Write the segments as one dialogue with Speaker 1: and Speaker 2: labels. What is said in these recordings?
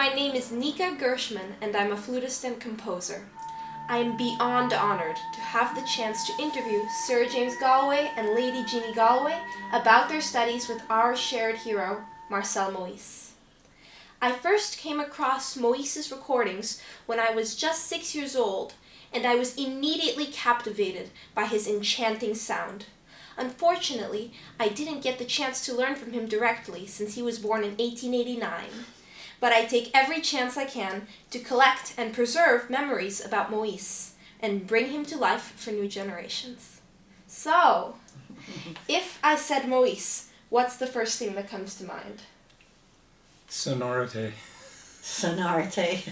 Speaker 1: My name is Nikka Gershman, and I'm a flutist and composer. I am beyond honored to have the chance to interview Sir James Galway and Lady Jeanne Galway about their studies with our shared hero, Marcel Moyse. I first came across Moyse's recordings when I was just 6 years old, and I was immediately captivated by his enchanting sound. Unfortunately, I didn't get the chance to learn from him directly since he was born in 1889. But I take every chance I can to collect and preserve memories about Moyse and bring him to life for new generations. So, if I said Moyse, what's the first thing that comes to mind?
Speaker 2: Sonority.
Speaker 3: Sonority.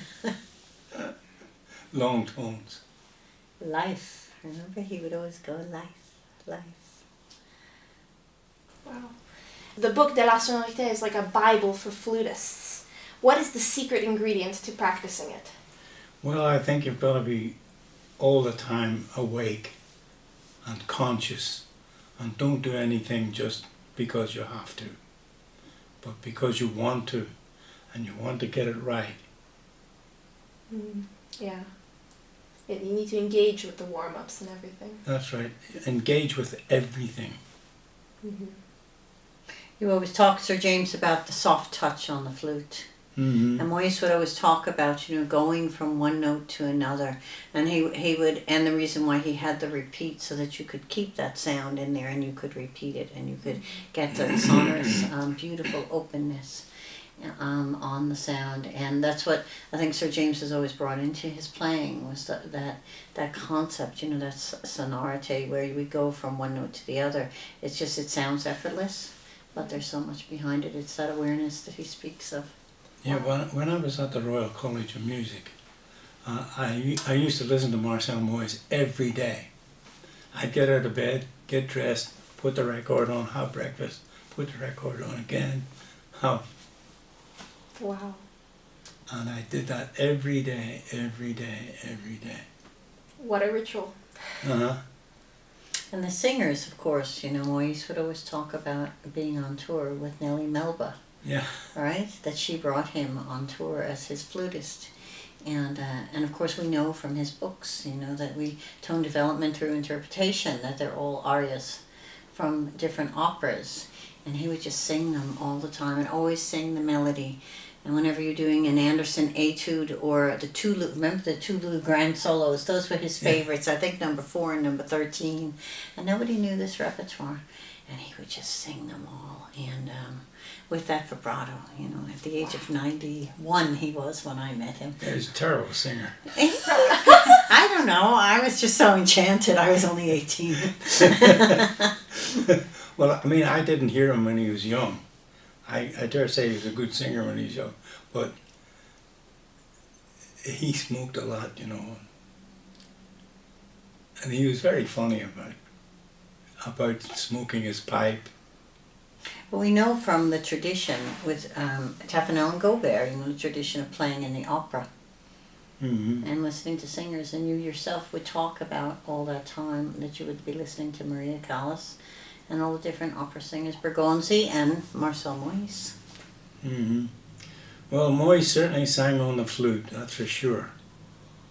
Speaker 2: Long tones.
Speaker 3: Life. Remember, he would always go life.
Speaker 1: Wow. The book De la Sonorité is like a Bible for flutists. What is the secret ingredient to practicing it?
Speaker 2: Well, I think you've got to be all the time awake and conscious, and don't do anything just because you have to, but because you want to, and you want to get it right.
Speaker 1: Yeah. You need to engage with the warm-ups and everything.
Speaker 2: That's right. Engage with everything.
Speaker 1: Mm-hmm.
Speaker 3: You always talk, Sir James, about the soft touch on the flute.
Speaker 2: Mm-hmm.
Speaker 3: And Moyse would always talk about, going from one note to another. And he would, and the reason why he had the repeat so that you could keep that sound in there and you could repeat it and you could get the sonorous, beautiful openness on the sound. And that's what I think Sir James has always brought into his playing, was that concept, that sonority where we go from one note to the other. It sounds effortless, but there's so much behind it. It's that awareness that he speaks of.
Speaker 2: Yeah, when I was at the Royal College of Music, I used to listen to Marcel Moyse every day. I'd get out of bed, get dressed, put the record on, have breakfast, put the record on again, have.
Speaker 1: Wow.
Speaker 2: And I did that every day.
Speaker 1: What a ritual.
Speaker 2: Uh-huh.
Speaker 3: And the singers, of course, Moyse would always talk about being on tour with Nellie Melba.
Speaker 2: Yeah.
Speaker 3: Right? That she brought him on tour as his flutist. And of course we know from his books, that tone development through interpretation, that they're all arias from different operas. And he would just sing them all the time and always sing the melody. And whenever you're doing an Anderson etude or the Toulouse, remember the Toulouse grand solos, those were his favorites, I think number 4 and number 13. And nobody knew this repertoire. And he would just sing them all. And with that vibrato, at the age of 91 he was when I met him.
Speaker 2: He was a terrible singer.
Speaker 3: I don't know, I was just so enchanted. I was only 18.
Speaker 2: Well, I mean, I didn't hear him when he was young. I dare say he was a good singer when he was young, but he smoked a lot, and he was very funny about smoking his pipe.
Speaker 3: Well, we know from the tradition with Taffanel and Gobert, the tradition of playing in the opera.
Speaker 2: Mm-hmm.
Speaker 3: And listening to singers, and you yourself would talk about all that time that you would be listening to Maria Callas and all the different opera singers, Bergonzi and Marcel Moyse.
Speaker 2: Mm-hmm. Well, Moyse certainly sang on the flute, that's for sure.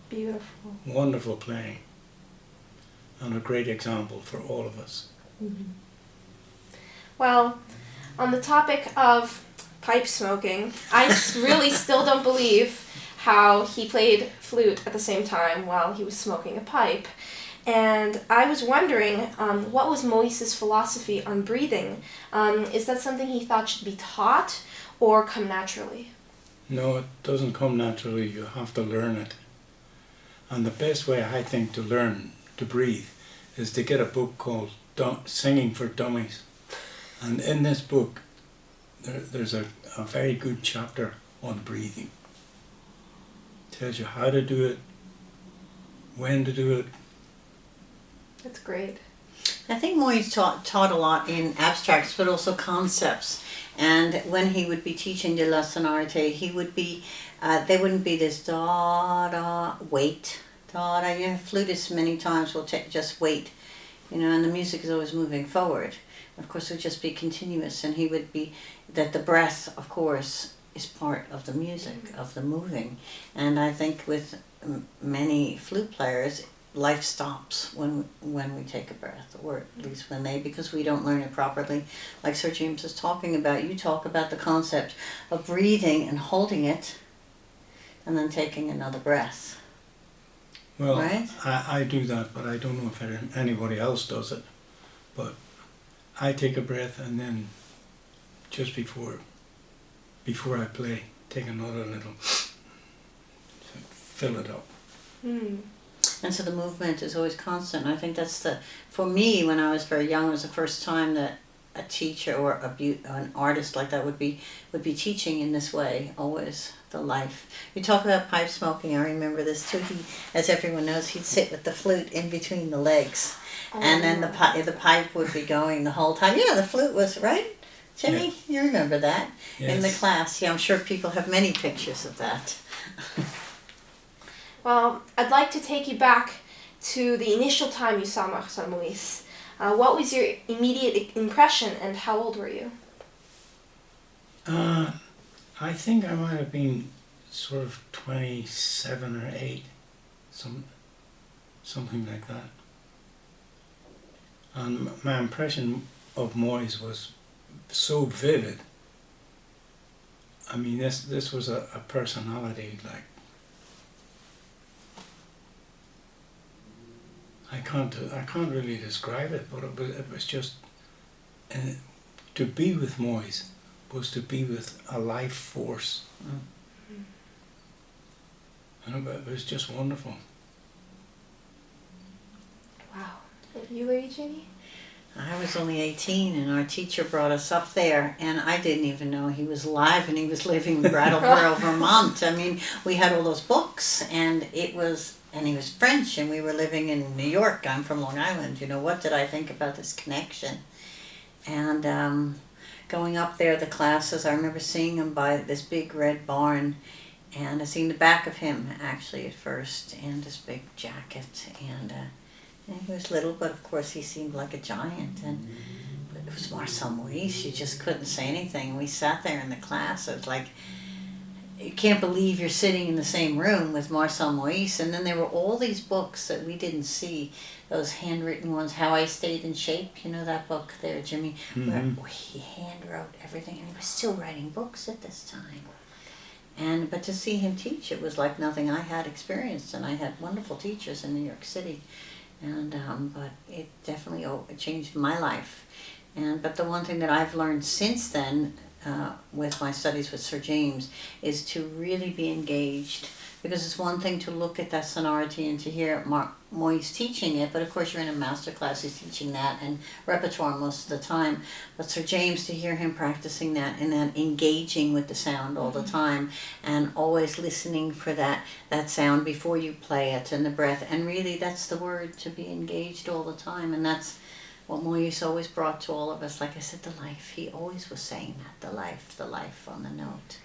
Speaker 1: Beautiful.
Speaker 2: Wonderful playing. And a great example for all of us.
Speaker 1: Mm-hmm. Well, on the topic of pipe smoking, I really still don't believe how he played flute at the same time while he was smoking a pipe. And I was wondering, what was Moyse's philosophy on breathing? Is that something he thought should be taught or come naturally?
Speaker 2: No, it doesn't come naturally. You have to learn it. And the best way, I think, to learn to breathe is to get a book called Singing for Dummies. And in this book, there's a very good chapter on breathing. It tells you how to do it, when to do it.
Speaker 1: That's great.
Speaker 3: I think Moyse taught a lot in abstracts, but also concepts. And when he would be teaching de la sonorité, he would be, they wouldn't be this da-da, wait, da-da. Flutists many times will just wait, and the music is always moving forward. Of course, it would just be continuous, and he would be, that the breath, of course, is part of the music, of the moving. And I think with many flute players, life stops when we take a breath, or at least when they, because we don't learn it properly. Like Sir James is talking about, you talk about the concept of breathing and holding it, and then taking another breath.
Speaker 2: Well,
Speaker 3: right?
Speaker 2: I do that, but I don't know if anybody else does it. But I take a breath and then just before I play, take another little, fill it up.
Speaker 1: Mm.
Speaker 3: And so the movement is always constant. I think that's for me, when I was very young, it was the first time that a teacher or an artist like that would be teaching in this way, always the life. You talk about pipe smoking, I remember this too. He, as everyone knows, he'd sit with the flute in between the legs. And then the pipe would be going the whole time. Yeah, the flute was, right? Jimmy, you remember that?
Speaker 2: Yes.
Speaker 3: In the class. Yeah, I'm sure people have many pictures of that.
Speaker 1: Well, I'd like to take you back to the initial time you saw Marcel Moyse. What was your immediate impression, and how old were you?
Speaker 2: I think I might have been sort of 27 or 8, something like that. And my impression of Moyse was so vivid. I mean, this was a personality like, I can't really describe it, but it was just, to be with Moyse was to be with a life force. And it was just wonderful.
Speaker 1: Wow. And you, Lady Jenny?
Speaker 3: I was only 18, and our teacher brought us up there, and I didn't even know he was alive, and he was living in Brattleboro, Vermont. I mean, we had all those books, and he was French, and we were living in New York. I'm from Long Island. You know, what did I think about this connection? And going up there, the classes, I remember seeing him by this big red barn, and I seen the back of him, actually, at first, and this big jacket, and he was little, but of course he seemed like a giant. And but it was Marcel Moyse. You just couldn't say anything. We sat there in the class. It was like, you can't believe you're sitting in the same room with Marcel Moyse. And then there were all these books that we didn't see, those handwritten ones, How I Stayed in Shape. You know that book there, Jimmy? Where he hand wrote everything, and he was still writing books at this time. But to see him teach, it was like nothing I had experienced. And I had wonderful teachers in New York City. But it definitely it changed my life. But the one thing that I've learned since then, with my studies with Sir James, is to really be engaged. Because it's one thing to look at that sonority and to hear Moyse teaching it, but of course you're in a master class, he's teaching that and repertoire most of the time. But Sir James, to hear him practicing that and then engaging with the sound all the time, and always listening for that sound before you play it, and the breath, and really that's the word, to be engaged all the time. And that's what Moyse always brought to all of us. Like I said, the life, he always was saying that, the life on the note.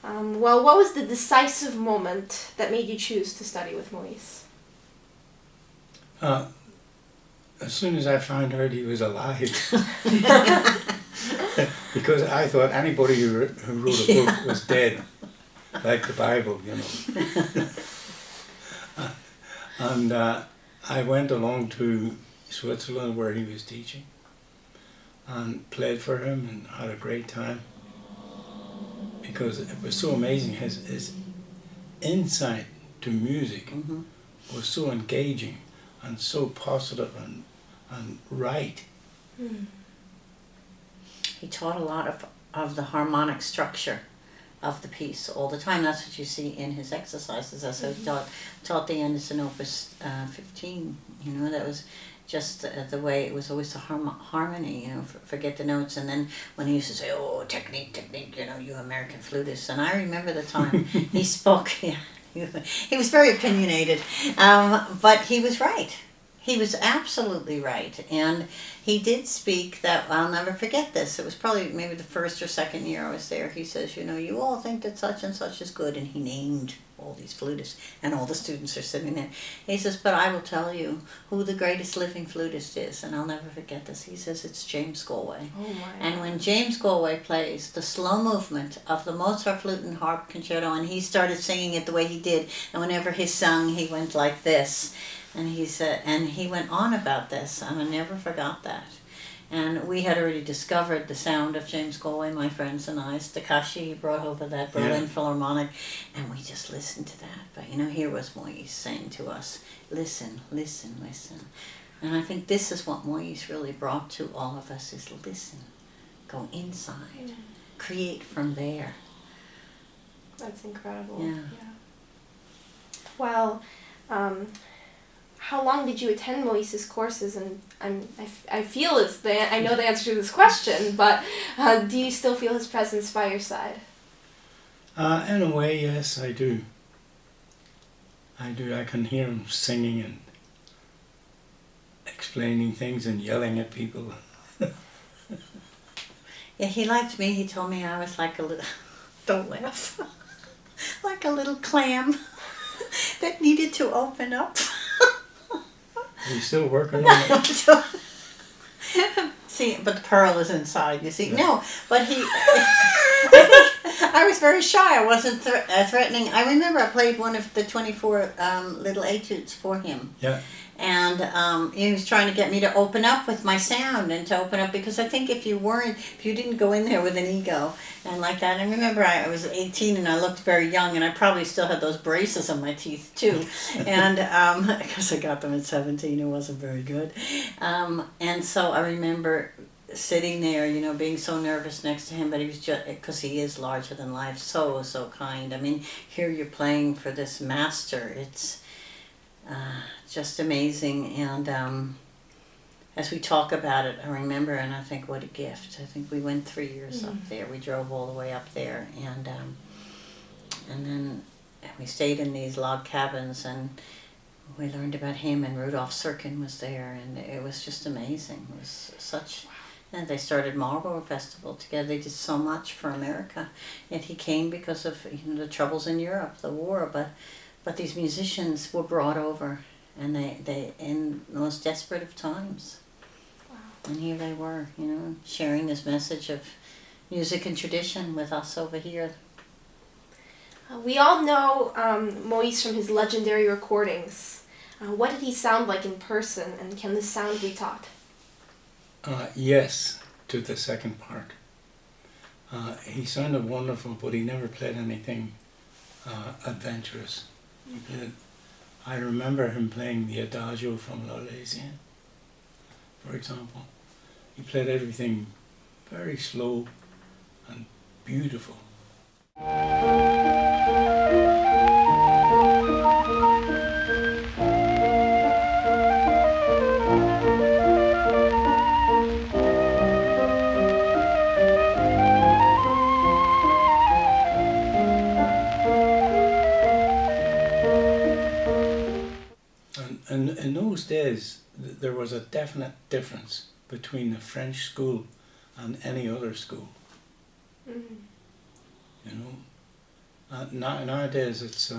Speaker 1: Well, what was the decisive moment that made you choose to study with Moyse?
Speaker 2: As soon as I found out he was alive. Because I thought anybody who wrote a book was dead, like the Bible, you know. And I went along to Switzerland where he was teaching and played for him and had a great time. Because it was so amazing, his insight to music was so engaging and so positive and right.
Speaker 3: He taught a lot of the harmonic structure of the piece all the time. That's what you see in his exercises. That's how he taught the Anderson Opus 15. You know, that was just the way it was always the harmony, you know, forget the notes. And then when he used to say, oh, technique, you know, you American flutists. And I remember the time he spoke, he was very opinionated, but he was right. He was absolutely right. And he did speak that, I'll never forget this. It was probably maybe the first or second year I was there. He says, you know, you all think that such and such is good. And he named all these flutists, and all the students are sitting there. He says, but I will tell you who the greatest living flutist is, and I'll never forget this. He says it's James Galway.
Speaker 1: Oh my.
Speaker 3: And when James Galway plays the slow movement of the Mozart flute and harp concerto, and he started singing it the way he did, and whenever he sung, he went like this. And he said, and he went on about this, and I never forgot that. And we had already discovered the sound of James Galway, my friends and I. Staccato brought over that Berlin Philharmonic, and we just listened to that. But here was Moyse saying to us, listen, listen, listen. And I think this is what Moyse really brought to all of us, is listen, go inside, create from there.
Speaker 1: That's incredible.
Speaker 3: Yeah.
Speaker 1: Well, how long did you attend Moyse's courses? And I feel I know the answer to this question, but do you still feel his presence by your side?
Speaker 2: In a way, yes, I do. I do. I can hear him singing and explaining things and yelling at people.
Speaker 3: Yeah, he liked me. He told me I was like a little, don't laugh, like a little clam that needed to open up.
Speaker 2: Are you still working on it?
Speaker 3: See, but the pearl is inside, you see. Yeah. No, but I think I was very shy. I wasn't threatening. I remember I played one of the 24 little etudes for him. Yeah. And he was trying to get me to open up with my sound and to open up, because I think if you didn't go in there with an ego and like that. And remember, I was 18 and I looked very young, and I probably still had those braces on my teeth too. And because I got them at 17, it wasn't very good. And so I remember sitting there, being so nervous next to him, but he was just, because he is larger than life, so kind. I mean, here you're playing for this master. It's just amazing. And as we talk about it, I remember, and I think, what a gift. I think we went 3 years up there. We drove all the way up there, and then we stayed in these log cabins, and we learned about him, and Rudolf Serkin was there, and it was just amazing. It was such... And they started Marlborough Festival together. They did so much for America. And he came because of the troubles in Europe, the war, but these musicians were brought over, and they in the most desperate of times. Wow. And here they were, sharing this message of music and tradition with us over here.
Speaker 1: We all know Moyse from his legendary recordings. What did he sound like in person, and can this sound be taught?
Speaker 2: Yes, to the second part. He sounded wonderful, but he never played anything adventurous. I remember him playing the Adagio from L'Orlésienne, for example. He played everything very slow and beautiful. And in those days, there was a definite difference between the French school and any other school. Nowadays it's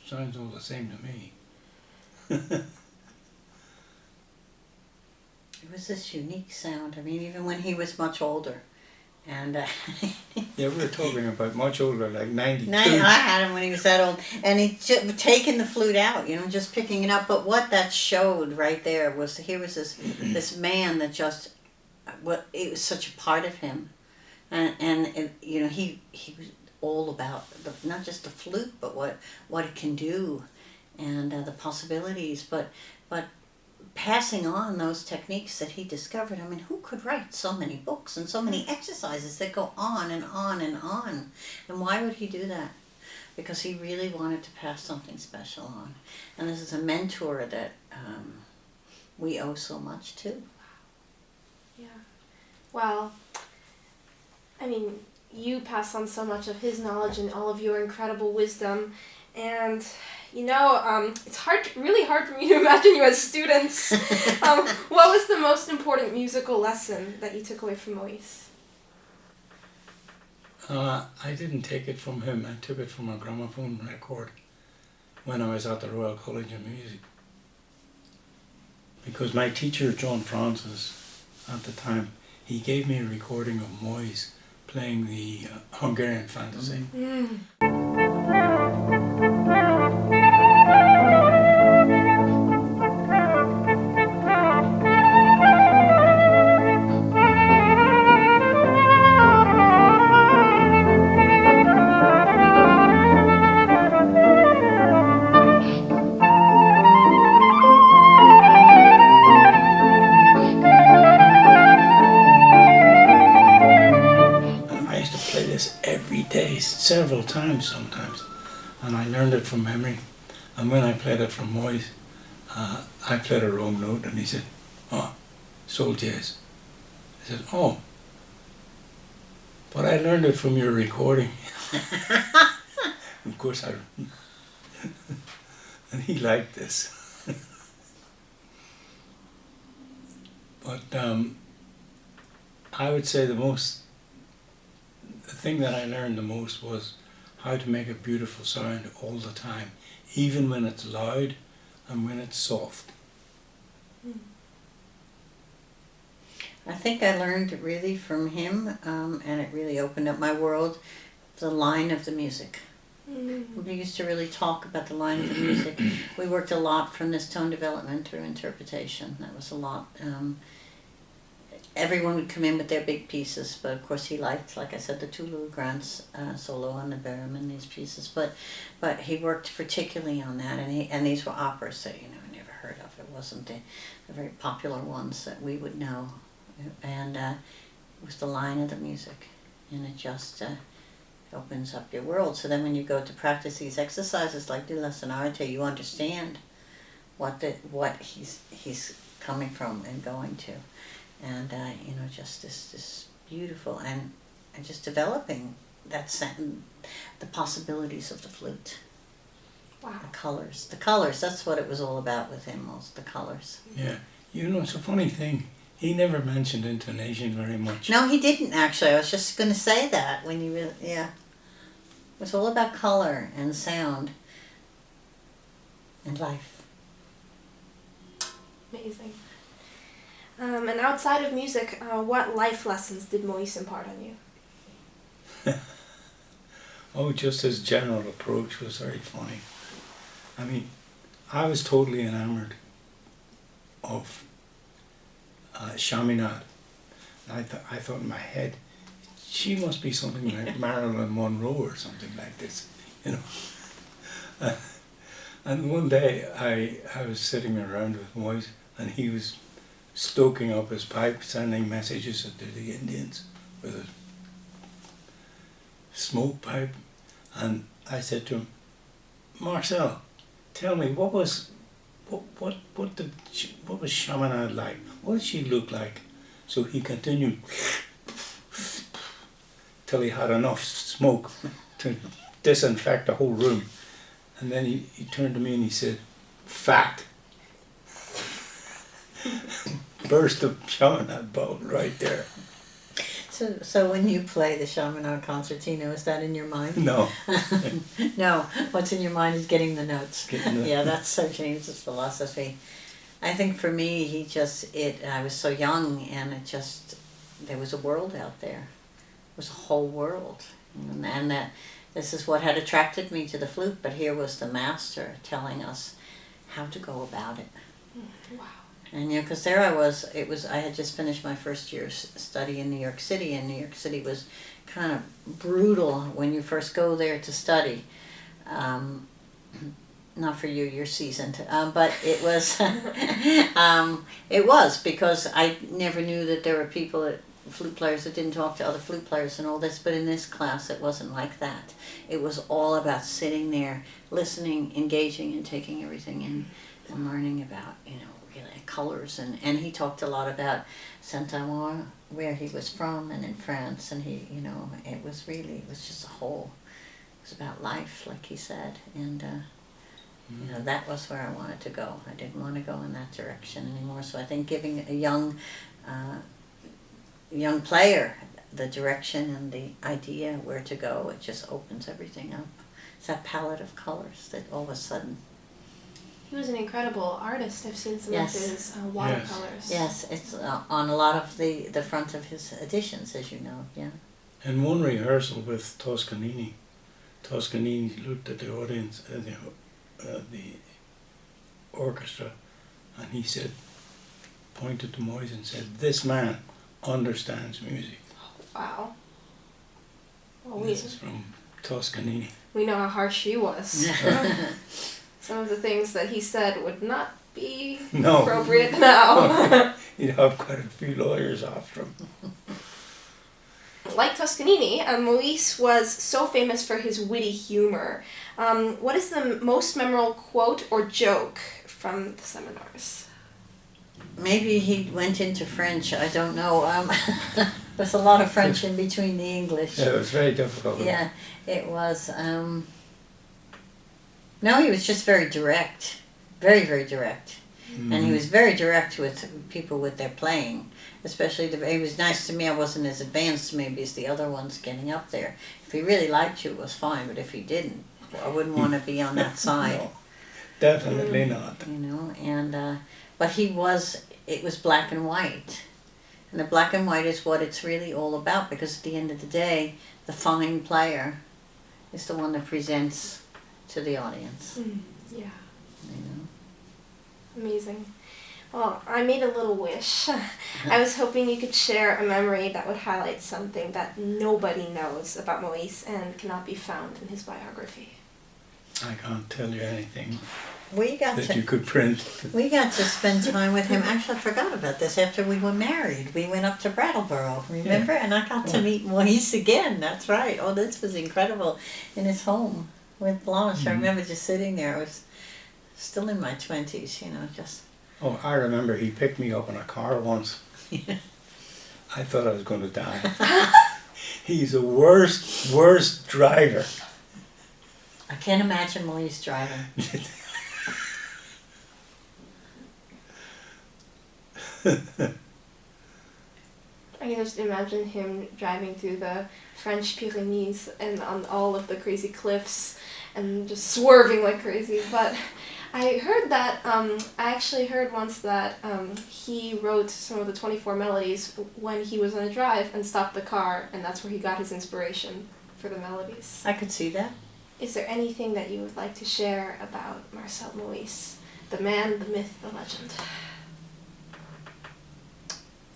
Speaker 2: sounds all the same to me.
Speaker 3: It was this unique sound. I mean, even when he was much older. And
Speaker 2: yeah, we were talking about much older, like 92.
Speaker 3: I had him when he was that old, and he taking the flute out, just picking it up. But what that showed right there was, here was this man that just, it was such a part of him, and he was all about not just the flute, but what it can do, and the possibilities, but passing on those techniques that he discovered. I mean, who could write so many books and so many exercises that go on and on and on? And why would he do that? Because he really wanted to pass something special on. And this is a mentor that we owe so much to.
Speaker 1: Yeah. Well, I mean, you pass on so much of his knowledge and all of your incredible wisdom. And it's really hard for me to imagine you as students. What was the most important musical lesson that you took away from Moyse?
Speaker 2: I didn't take it from him. I took it from a gramophone record when I was at the Royal College of Music. Because my teacher, John Francis, at the time, he gave me a recording of Moyse playing the Hungarian Fantasy. I used to play this every day, several times sometimes, and I learned it from memory. And when I played it from Moyse, I played a wrong note, and he said, "Oh, sol jazz." I said, "Oh, but I learned it from your recording." Of course, and he liked this. But I would say the thing that I learned the most was how to make a beautiful sound all the time, even when it's loud and when it's soft.
Speaker 3: I think I learned really from him, and it really opened up my world, the line of the music. We used to really talk about the line of the music. We worked a lot from this tone development through interpretation. That was a lot. Everyone would come in with their big pieces, but of course he liked, like I said, the Toulouse Grants solo and the Böhm and these pieces. But he worked particularly on that, and these were operas that I never heard of. It wasn't the very popular ones that we would know, and it was the line of the music, and it just opens up your world. So then when you go to practice these exercises like De La Sonarite, you understand what he's coming from and going to. And, just this beautiful and just developing the possibilities of the flute.
Speaker 1: Wow.
Speaker 3: The colors, that's what it was all about with him, most the colors.
Speaker 2: Yeah, it's a funny thing. He never mentioned intonation very much.
Speaker 3: No, he didn't actually. I was just going to say that when you really, yeah. It was all about color and sound and life.
Speaker 1: Amazing. And outside of music, what life lessons did Moyse impart on you?
Speaker 2: Oh, just his general approach was very funny. I mean, I was totally enamored of Chaminade. I thought in my head, she must be something like Marilyn Monroe or something like this, And one day I was sitting around with Moyse, and he was stoking up his pipe, sending messages to the Indians with a smoke pipe, and I said to him, "Marcel, tell me, what was Chaminade like? What did she look like?" So he continued till he had enough smoke to disinfect the whole room, and then he turned to me and he said, "Fat." Burst of Chaminade bubble right there.
Speaker 3: So when you play the Chaminade concertino, is that in your mind?
Speaker 2: No.
Speaker 3: No, what's in your mind is getting the notes.
Speaker 2: Getting the-
Speaker 3: Yeah, that's so James's philosophy. I think for me, I was so young, and there was a world out there. It was a whole world. And that this is what had attracted me to the flute, but here was the master telling us how to go about it.
Speaker 1: Wow.
Speaker 3: And because there I was, I had just finished my first year's study in New York City, and New York City was kind of brutal when you first go there to study. Not for you, you're seasoned, but it was, it was because I never knew that there were flute players that didn't talk to other flute players and all this, but in this class it wasn't like that. It was all about sitting there, listening, engaging, and taking everything in, and learning about, really colors, and he talked a lot about Saint-Ouen, where he was from, and in France, and it was just a whole, it was about life, like he said, and that was where I wanted to go. I didn't want to go in that direction anymore, so I think giving a young player the direction and the idea where to go, it just opens everything up. It's that palette of colors that all of a sudden.
Speaker 1: He was an incredible artist. I've seen some
Speaker 3: Yes.
Speaker 1: of his watercolors.
Speaker 3: Yes, it's on a lot of the front of his editions, as you know. Yeah.
Speaker 2: In one rehearsal with Toscanini looked at the audience, the orchestra, and he said, pointed to Moyse and said, "This man understands music."
Speaker 1: Wow. Well,
Speaker 2: This is from Toscanini.
Speaker 1: we know how harsh he was. Some of the things that he said would not be
Speaker 2: No.
Speaker 1: appropriate now.
Speaker 2: He'd have quite a few lawyers after him.
Speaker 1: Like Toscanini, Moyse was so famous for his witty humor. What is the most memorable quote or joke from the seminars?
Speaker 3: Maybe he went into French, I don't know. There's a lot of French in between the English.
Speaker 2: Yeah, it was very difficult.
Speaker 3: Yeah, it was. No, he was just very direct. Very, very direct. And he was very direct with people with their playing. Especially, he was nice to me. I wasn't as advanced maybe as the other ones getting up there. If he really liked you, it was fine. But if he didn't, I wouldn't want to be on that side.
Speaker 2: No, definitely not.
Speaker 3: You know, and but it was black and white. And the black and white is what it's really all about, because at the end of the day, the fine player is the one that presents to the audience.
Speaker 1: Yeah.
Speaker 3: You know?
Speaker 1: Amazing. Well, I made a little wish. I was hoping you could share a memory that would highlight something that nobody knows about Moyse and cannot be found in his biography.
Speaker 2: I can't tell you anything
Speaker 3: We got
Speaker 2: that
Speaker 3: to
Speaker 2: you could print.
Speaker 3: we got to spend time with him. Actually, I forgot about this. After we were married, we went up to Brattleboro, remember? And I got to meet Moyse again. That's right. Oh, this was incredible. In his home with Blanche. I remember just sitting there. I was still in my 20s, you know, just...
Speaker 2: Oh, I remember he picked me up in a car once. I thought I was going to die. He's the worst driver.
Speaker 3: I can't imagine Moyse driving.
Speaker 1: I can just imagine him driving through the French Pyrenees and on all of the crazy cliffs and just swerving like crazy. But I heard that, I actually heard once that he wrote some of the 24 melodies when he was on a drive and stopped the car, and that's where he got his inspiration for the melodies.
Speaker 3: I could see that.
Speaker 1: Is there anything that you would like to share about Marcel Moyse, the man, the myth, the legend?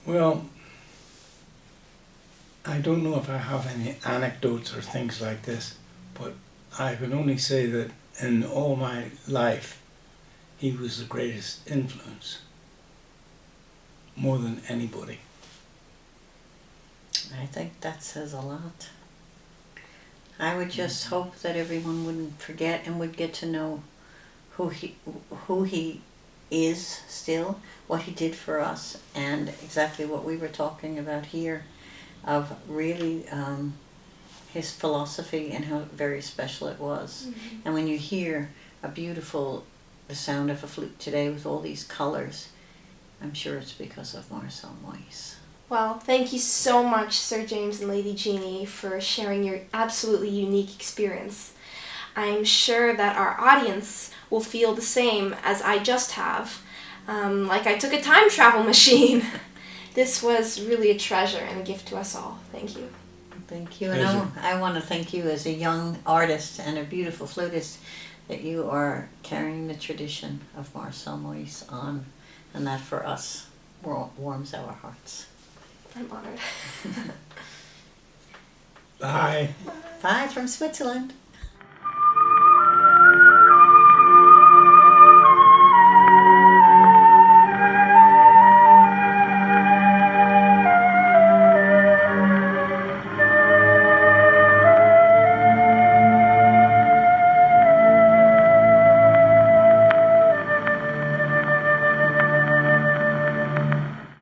Speaker 2: Well, I don't know if I have any anecdotes or things like this, but I can only say that in all my life, he was the greatest influence, more than anybody.
Speaker 3: I think that says a lot. I would just hope that everyone wouldn't forget and would get to know who he is still, what he did for us, and exactly what we were talking about here, of really his philosophy and how very special it was. Mm-hmm. And when you hear the sound of a flute today with all these colors, I'm sure it's because of Marcel Moyse.
Speaker 1: Well, thank you so much, Sir James and Lady Jeannie, for sharing your absolutely unique experience. I'm sure that our audience will feel the same as I just have, like I took a time travel machine. This was really a treasure and a gift to us all. Thank you.
Speaker 3: Thank you. And I want to thank you as a young artist and a beautiful flutist that you are carrying the tradition of Marcel Moyse on, and that for us warms our hearts.
Speaker 1: I'm honored.
Speaker 2: Bye.
Speaker 3: Bye from Switzerland.